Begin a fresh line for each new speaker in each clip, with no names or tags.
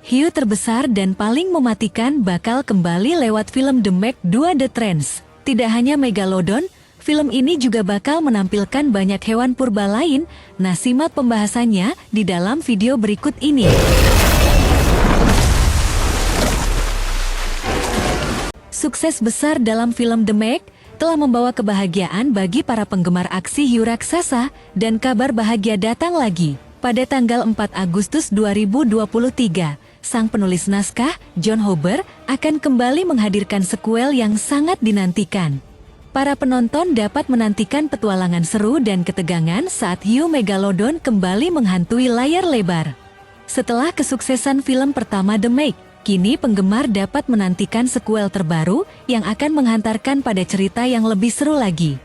hiu terbesar dan paling mematikan bakal kembali lewat film The Meg 2 The Trance. Tidak hanya Megalodon, film ini juga bakal menampilkan banyak hewan purba lain. Nah, simak pembahasannya di dalam video berikut ini. Sukses besar dalam film The Meg telah membawa kebahagiaan bagi para penggemar aksi hiu raksasa, dan kabar bahagia datang lagi. Pada tanggal 4 Agustus 2023, sang penulis naskah, John Hober, akan kembali menghadirkan sequel yang sangat dinantikan. Para penonton dapat menantikan petualangan seru dan ketegangan saat hiu Megalodon kembali menghantui layar lebar. Setelah kesuksesan film pertama The Meg, kini penggemar dapat menantikan sequel terbaru yang akan menghantarkan pada cerita yang lebih seru lagi.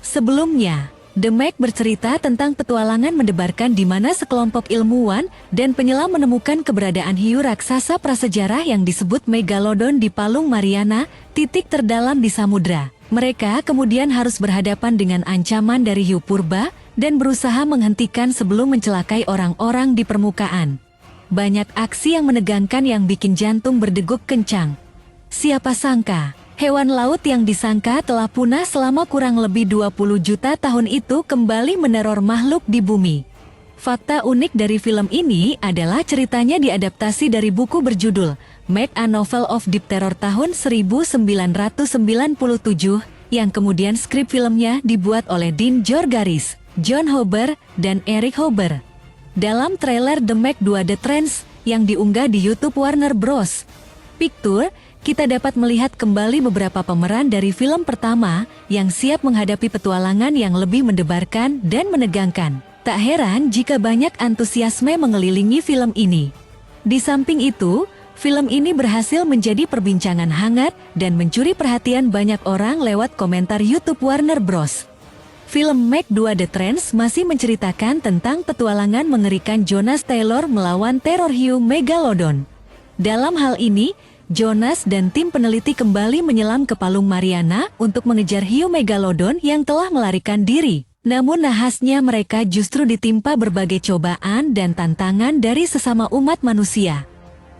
Sebelumnya, The Meg bercerita tentang petualangan mendebarkan di mana sekelompok ilmuwan dan penyelam menemukan keberadaan hiu raksasa prasejarah yang disebut Megalodon di Palung Mariana, titik terdalam di samudra. Mereka kemudian harus berhadapan dengan ancaman dari hiu purba dan berusaha menghentikan sebelum mencelakai orang-orang di permukaan. Banyak aksi yang menegangkan yang bikin jantung berdegup kencang. Siapa sangka, hewan laut yang disangka telah punah selama kurang lebih 20 juta tahun itu kembali meneror makhluk di bumi. Fakta unik dari film ini adalah ceritanya diadaptasi dari buku berjudul Meg, A Novel of Deep Terror tahun 1997, yang kemudian skrip filmnya dibuat oleh Dean Jorgaris, John Hober, dan Eric Hober. Dalam trailer The Meg 2 The Trance yang diunggah di YouTube Warner Bros. Pictures, kita dapat melihat kembali beberapa pemeran dari film pertama yang siap menghadapi petualangan yang lebih mendebarkan dan menegangkan. Tak heran jika banyak antusiasme mengelilingi film ini. Di samping itu, film ini berhasil menjadi perbincangan hangat dan mencuri perhatian banyak orang lewat komentar YouTube Warner Bros. Film Meg 2 The Trance masih menceritakan tentang petualangan mengerikan Jonas Taylor melawan teror hiu Megalodon. Dalam hal ini, Jonas dan tim peneliti kembali menyelam ke Palung Mariana untuk mengejar hiu Megalodon yang telah melarikan diri. Namun nahasnya mereka justru ditimpa berbagai cobaan dan tantangan dari sesama umat manusia.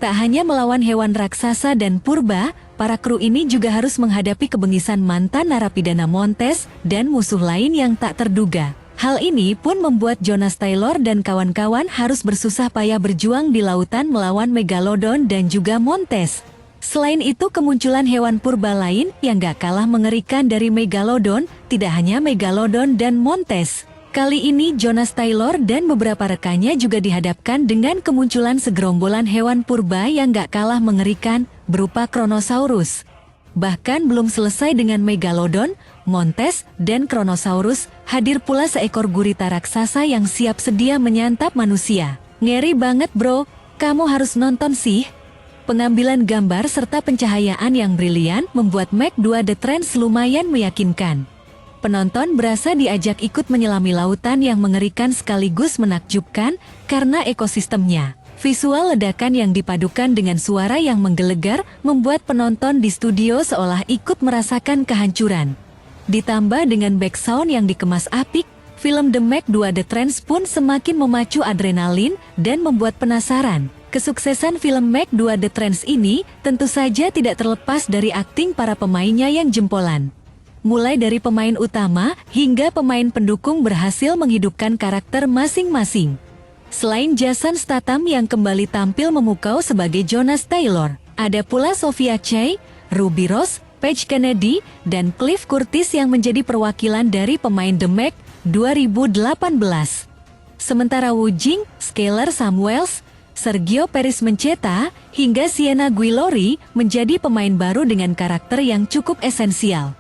Tak hanya melawan hewan raksasa dan purba, para kru ini juga harus menghadapi kebengisan mantan narapidana Montes dan musuh lain yang tak terduga. Hal ini pun membuat Jonas Taylor dan kawan-kawan harus bersusah payah berjuang di lautan melawan Megalodon dan juga Montes. Selain itu, kemunculan hewan purba lain yang gak kalah mengerikan dari Megalodon, tidak hanya Megalodon dan Montes. Kali ini Jonas Taylor dan beberapa rekannya juga dihadapkan dengan kemunculan segerombolan hewan purba yang gak kalah mengerikan, berupa Kronosaurus. Bahkan belum selesai dengan Megalodon, Montes, dan Kronosaurus, hadir pula seekor gurita raksasa yang siap sedia menyantap manusia. Ngeri banget bro, kamu harus nonton sih. Pengambilan gambar serta pencahayaan yang brilian membuat Meg 2 The Trance lumayan meyakinkan. Penonton berasa diajak ikut menyelami lautan yang mengerikan sekaligus menakjubkan karena ekosistemnya. Visual ledakan yang dipadukan dengan suara yang menggelegar membuat penonton di studio seolah ikut merasakan kehancuran. Ditambah dengan background yang dikemas apik, film The Meg 2 The Trance pun semakin memacu adrenalin dan membuat penasaran. Kesuksesan film Meg 2 The Trance ini tentu saja tidak terlepas dari akting para pemainnya yang jempolan. Mulai dari pemain utama hingga pemain pendukung berhasil menghidupkan karakter masing-masing. Selain Jason Statham yang kembali tampil memukau sebagai Jonas Taylor, ada pula Sophia Chey, Ruby Rose, Paige Kennedy, dan Cliff Curtis yang menjadi perwakilan dari pemain The Meg 2018. Sementara Wu Jing, Skyler Samuels, Sergio Peris Mencheta, hingga Sienna Guillory menjadi pemain baru dengan karakter yang cukup esensial.